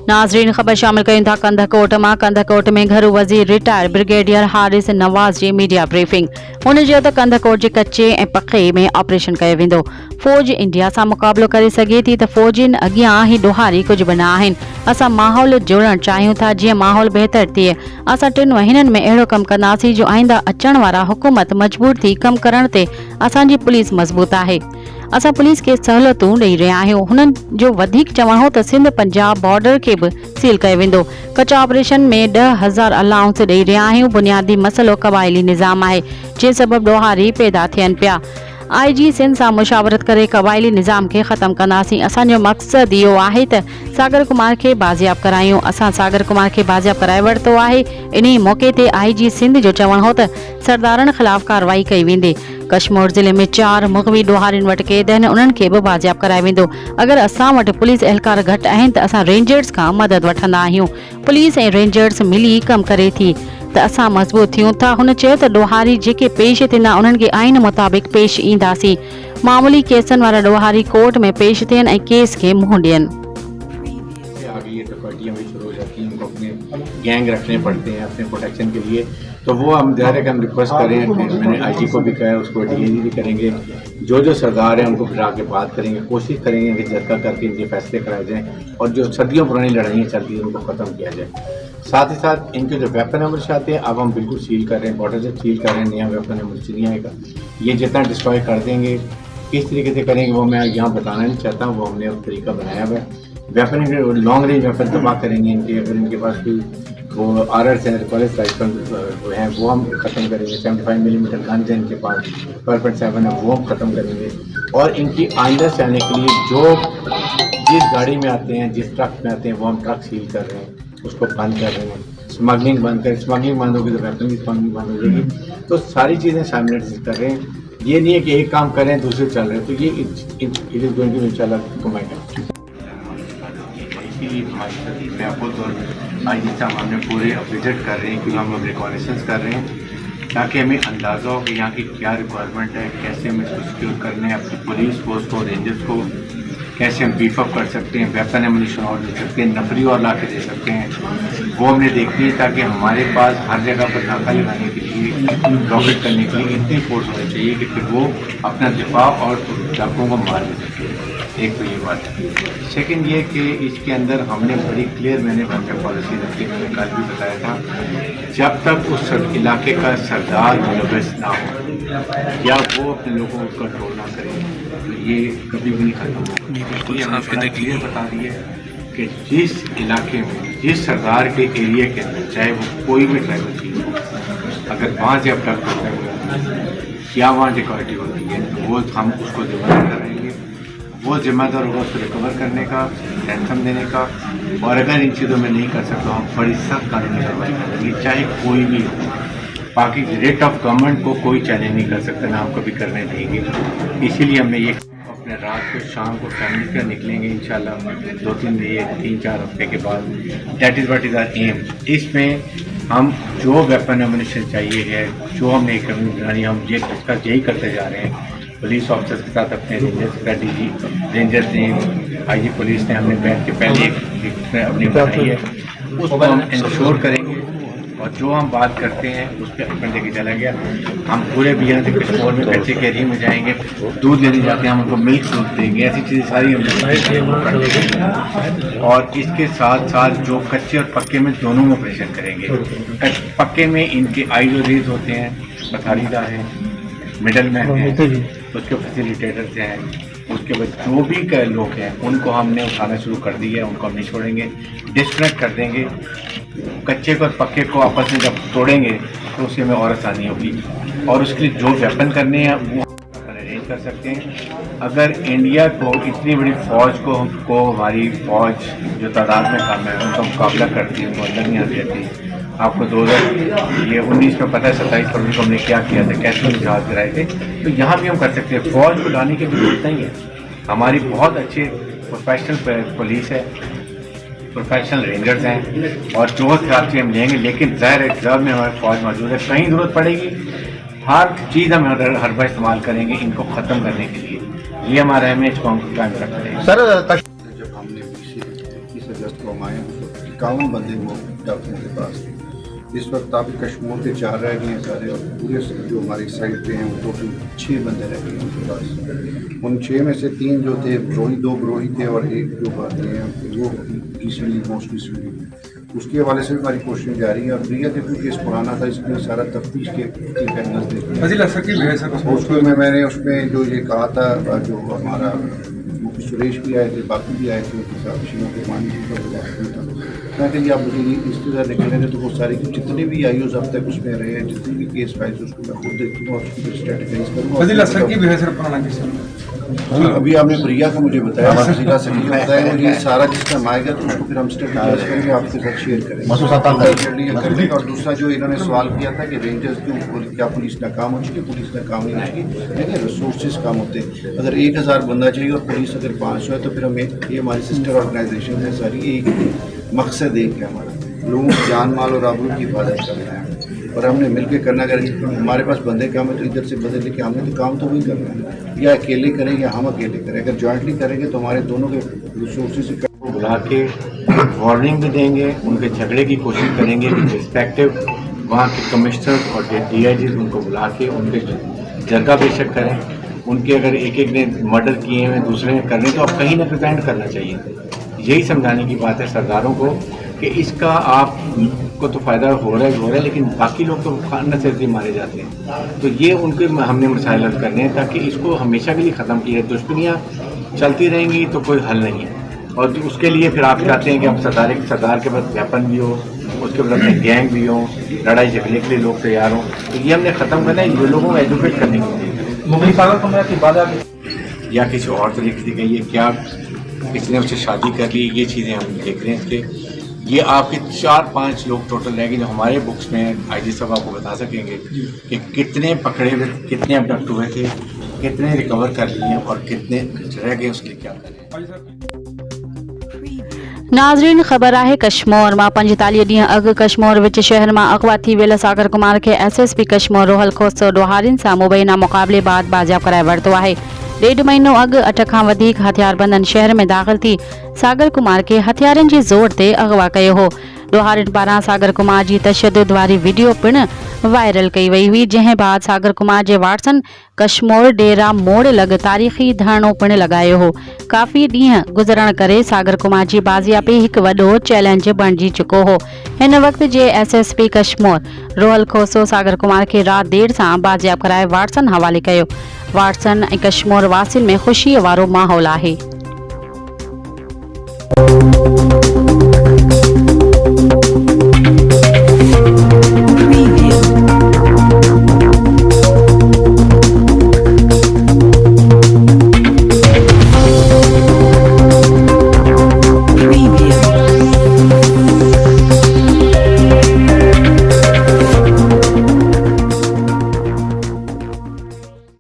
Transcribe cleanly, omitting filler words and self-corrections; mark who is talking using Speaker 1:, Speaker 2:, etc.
Speaker 1: नाज़रीन ख़बर शामिल कयूं था कंदकोट मां। कंदकोट में घरू वज़ीर रिटायर ब्रिगेडियर हारिस नवाज़ जी मीडिया ब्रीफिंग। हुन चयो त कंदकोट जे कच्चे ऐं पखे में ऑपरेशन कयो वेंदो। फ़ौज इंडिया सां मुक़ाबिलो करे सघे थी त फ़ौजियुनि अॻियां ही ॾोहारी कुझु बि न आहिनि। असां माहौल जोड़णु चाहियूं था जीअं माहौल बहितर थिए। असां 3 महीननि में अहिड़ो कमु कंदासीं जो आईंदा अचण वारा हुकूमत मजबूर थी कमु करण ते असांजी पुलिस मज़बूत आहे। असां पुलिस खे सहूलियतूं ॾेई रहिया आहियूं। हुननि जो वधीक चवणु हो त सिंध पंजाब बॉर्डर खे बि सील कयो वेंदो। कचा ऑपरेशन में 10,000 अलाउंस ॾेई रहिया आहियूं। बुनियादी मसइलो क़बाइली निज़ाम आहे जे सबबि ॾोहारी पैदा थियनि पिया। IG सिंध सां मुशावरत करे क़बाइली निज़ाम खे ख़त्म कंदासीं। असांजो मक़सदु इहो आहे त सागर कुमार खे बाज़ियाब करायूं। असां सागर कुमार खे बाज़ियाब कराए वरितो आहे। इन मौक़े ते IG सिंध जो चवणु हो त सरदारनि ख़िलाफ़ कार्रवाई कई वेंदी। कश्मीर ज़िले में 4 मुग़वी ॾोहारियुनि वटि क़ैद आहिनि, उन्हनि खे बि बाज़ियाब कराए वेंदो। अगरि असां वटि पुलिस एहलकार घटि आहिनि त असां रेंजर्स खां मदद वठंदा आहियूं। पुलिस ऐं रेंजर्स मिली कमु करे थी त असां मज़बूत थियूं था। हुन चयो त ॾोहारी जेके पेश थींदा उन्हनि खे आइन मुताबिक़ पेश ईंदासीं। मामूली केसनि वारा ॾोहारी कोर्ट में पेश थियनि ऐं केस खे मुंहुं ॾियनि।
Speaker 2: गैंग रखने पड़ते हैं अपने प्रोटेक्शन के लिए, तो वो हम डायरेक्ट हम रिक्वेस्ट करें। मैंने IG को भी कहा है, उसको DIG भी करेंगे। जो सरदार है उनको बुला के बात करेंगे, कोशिश करेंगे कि जरका करके इनके फैसले कराए जाएँ और जो सदियों पुरानी लड़ाइयाँ चलती हैं उनको ख़त्म किया जाए। साथ ही साथ इनके जो वेपन एमुनेशन आते हैं अब हम बिल्कुल सील कर रहे हैं, बॉर्डर से सील कर रहे हैं। नया वेपन एमुनेशन नहीं आएगा। ये जितना डिस्ट्रॉय कर देंगे, किस तरीके से करेंगे वो मैं यहाँ बताना नहीं चाहता हूँ। वो हमने अब तरीका बनाया हुआ है। वेपन लॉन्ग रेंज वेपन तबाह करेंगे इनके। अगर इनके पास कोई वो RRs हैं, कॉलेज राइफल वो हैं, वो हम ख़त्म करेंगे। 75 मिलीमीटर गन्स हैं इनके पास, 12.7 है, वो हम ख़त्म करेंगे। और इनकी आइंदा से आने के लिए जो जिस गाड़ी में आते हैं, जिस ट्रक में आते हैं, वो हम ट्रक सील कर रहे हैं, उसको बंद कर रहे हैं। स्मगलिंग बंद कर, स्मगलिंग बंद होगी तो वेपन की स्मगलिंग बंद हो जाएगी। तो सारी चीज़ें साइमल्टेनियसली कर रहे हैं। ये नहीं है कि एक काम करें दूसरे चल रहे हैं, तो ये इट इज़ गोइंग टू इंशाल्लाह कमाएगा। मैं आपको तो IG साहब हमने पूरे विजिट कर रहे हैं क्योंकि हम रिकॉर्डेशंस कर रहे हैं ताकि हमें अंदाज़ा हो कि यहाँ की क्या रिक्वायरमेंट है, कैसे हम इसको सिक्योर करने हैं, अपनी पुलिस फोर्स को, रेंजर्स को कैसे हम बीफ अप कर सकते हैं, वेपन एमुनेशन और दे सकते हैं, नफरी और ला के दे सकते हैं। वो हमने देखनी है ताकि हमारे पास हर जगह पर नाका लगाने के लिए, रॉकेट करने के लिए इतनी फोर्स होनी चाहिए कि फिर वो अपना दिफा और डाकुओं को मार दे सके। एक तो ये बात है। सेकेंड ये कि इसके अंदर हमने बड़ी क्लियर मैंने पॉलिसी रखी, मैंने कल भी बताया था, जब तक उस इलाके का सरदार मुलविस ना हो या वो अपने लोगों को कंट्रोल ना करे तो ये कभी भी नहीं खत्म होगा। ये हमें क्लियर बता रही है कि जिस इलाके में, जिस सरदार के एरिया के अंदर, चाहे वो कोई भी ट्राइबल चीज़ हो, अगर वहाँ से अब तक होता है या वहाँ सिक्योरिटी होती है तो वो हम उसको जिम्मेदार कराएंगे। वो जिम्मेदार होगा उसको रिकवर करने का, रैंसम देने का। और अगर इन चीज़ों में नहीं कर सकते हम बड़ी सख्त कानूनी कार्रवाई करेंगे, चाहे कोई भी हो। बाकी रेट ऑफ गवर्नमेंट को कोई चैलेंज नहीं कर सकता, ना हम कभी करने देंगे। इसीलिए हमें ये अपने रात को शाम को फैमिली का निकलेंगे इंशाल्लाह 2-3 हफ्ते के बाद। That is what is our aim. इसमें हम जो वेपन एमुनेशन चाहिए है, जो हमने एक बनानी, हम ये इसका यही करते जा रहे हैं। पुलिस ऑफिसर्स के साथ अपने रेंजर्स का DG रेंजर्स ने, IG पुलिस ने हमने बैठ के पहले एक अपनी बनाई है, उसको हम इंश्योर करेंगे। और जो हम बात करते हैं उस पर अपने लेके चला गया। हम पूरे बिहार से कश्मीर में कच्चे के एरिया में जाएंगे, दूध लेने जाते हैं, हम उनको मिल्क दूध देंगे, ऐसी चीज़ें सारी हम करते। और इसके साथ साथ जो कच्चे और पक्के में दोनों में ऑपरेशन करेंगे। पक्के में इनके आइडोरीज होते हैं, पथारीदार हैं, मिडल मैन हैं, उसके फैसिलिटेटर्स हैं, उसके बाद जो भी लोग हैं उनको हमने उठाना शुरू कर दिया है। उनको हम नहीं छोड़ेंगे, डिस्कनेक्ट कर देंगे। कच्चे को और पक्के को आपस में जब तोड़ेंगे तो उससे हमें और आसानी होगी। और उसके लिए जो वेपन करने हैं वो अरेंज कर सकते हैं। अगर इंडिया को इतनी बड़ी फ़ौज को हमारी फ़ौज जो तादाद में कम है उनका मुकाबला करती है, उनको अंदर नहीं आती रहती। आपको 2019 में पता है 27 फरवरी को हमने क्या किया था, कैसे हम जहाज गिराए थे। तो यहाँ भी हम कर सकते हैं। फ़ौज को लाने की जरूरत नहीं है। हमारी बहुत अच्छे प्रोफेशनल पुलिस है, प्रोफेशनल रेंजर्स हैं और जो हिसाब से हम लेंगे। लेकिन ज़ाहिर रिजर्व में हमारी फ़ौज मौजूद है। कहीं ज़रूरत पड़ेगी हर चीज़ हम हर बार इस्तेमाल करेंगे इनको ख़त्म करने के लिए। ये हमारा है, इसको हम कायम रखते हैं।
Speaker 3: सर जब हमने से 21 अगस्त को हम आए, उस वक्त 51 बंदे वो डॉक्टरों के पास थे। इस वक्त आप कश्मीर के 4 रह गए हैं सारे, और पूरे जो हमारी साइड पे हैं वो टोटल 6 बंदे रह गए हैं उनके पास। उन 6 में से 3 जो थे ब्रोही, 2 ब्रोही थे और 1 जो बाकी हैं वो रिसेंटली मोस्ट रिसेंटली। उसके हवाले से भी हमारी कोशिश जारी है। और प्रिया देखो केस पुराना था, इसमें सारा तफ्तीश के एंगल्स देखते उसको मैंने उसमें जो ये कहा था, जो हमारा सुरेश भी आए थे, बाकी भी आए थे उनके साथ, शिवों के पानी था। मैं कहिए आप मुझे इसके साथ निकलेंगे तो वो सारे जितने भी आईओज अब तक उसमें रहे हैं, जितने भी केस फाइल्स उसको मैं खुद देखूँगा और उसको स्ट्रेटेजाइज करूँगा। अभी आपने प्रिया का मुझे बताया, फजीला सकी का बताया, मुझे सारा जिस टाइम आएगा तो उसको फिर हम स्ट्रेटेजाइज करेंगे, आपके साथ शेयर करेंगे। और दूसरा जो इन्होंने सवाल किया था कि रेंजर्स क्यों, क्या पुलिस नाकाम हो चुकी, पुलिस नाकाम नहीं हो चुकी, देखिए रिसोर्सेज कम होते हैं। अगर 1000 बंदा चाहिए और पुलिस अगर 500 है तो फिर हमें, ये हमारी सिस्टर ऑर्गेनाइजेशन है सारी, एक मकसद एक है हमारा, लोगों की जान माल और आबरू की हिफाजत करना है। और हमने मिलकर करना, अगर हमारे पास बंदे काम है तो इधर से बंदे लेके हमने तो काम तो वही करना है, या अकेले करें या हम अकेले करें। अगर जॉइंटली करेंगे तो हमारे दोनों के रिसोर्सेज
Speaker 2: बुला के वार्निंग भी देंगे, उनके झगड़े की कोशिश करेंगे कि रिस्पेक्टिव वहाँ के कमिश्नर और DIG उनको बुला के उनके जगह बेशक करें। उनके अगर एक ने मर्डर किए हैं, दूसरे ने करने, तो अब कहीं ना प्रिवेंट करना चाहिए। यही समझाने की बात है सरदारों को कि इसका आपको तो फ़ायदा हो रहा है, लेकिन बाकी लोग तो अननेसेसरी मारे जाते हैं। तो ये उनके हमने मसाइल हल करने हैं ताकि इसको हमेशा के लिए ख़त्म किया जाए। दुश्मनियाँ चलती रहेंगी तो कोई हल नहीं है। और उसके लिए फिर आप चाहते हैं कि अब सरदार के पास वेपन भी हो, उसके बाद अपने गैंग भी हो, लड़ाई झगड़े के लिए लोग तैयार हों। तो ये हमने ख़त्म करना है, ये लोगों को एजुकेट करने के लिए।
Speaker 4: मुगल पागल कमरा की बात
Speaker 2: या किसी और तरीके से कहिए, क्या किसने उससे शादी कर ली, ये चीज़ें हम देख रहे हैं। इसके ये आपके 4-5 लोग टोटल रहेंगे जो हमारे बुक्स में IG साहब आपको बता सकेंगे कि कितने पकड़े हुए, कितने अबडक्ट हुए थे, कितने रिकवर कर लिए और कितने रह गए, उसके लिए क्या करें।
Speaker 1: नाज़रीन, ख़बर आहे कश्मीर मां 45 ॾींहं अॻु कश्मीर विच शहर मां अगवा थी वियल सागर कुमार खे SSP कश्मीर रोहल खोसो ॾोहारियुनि सां मुबैना मुक़ाबले बाद बाजियाब कराए वरितो आहे। 1.5 महीनो अॻु 8 खां वधीक हथियारबंदनि शहर में दाख़िल थी सागर कुमार खे हथियारनि जी ज़ोर ते अगवा कयो हो। ॾोहारियुनि पारां सागर कुमार जी तशद्दुद वारी वीडियो पिणु वायरल कई वई हुई, जंहिं बाद सागर कुमार जे वाट्सन कश्मीर डेरा मोड़ लॻ तारीख़ी धरणो पिणु लॻायो हो। काफ़ी ॾींहं गुज़रण करे सागर कुमार जी बाज़ियाबी हिकु वॾो चैलेंज बणिजी चुको हो। हिन वक़्त जे SSP कश्मीर रोहल खोसो सागर कुमार खे राति देर सां बाज़ियाब कराए वाट्सन हवाले कयो। वाट्सन ऐं कश्मीर वासियुनि में ख़ुशीअ वारो माहौल आहे।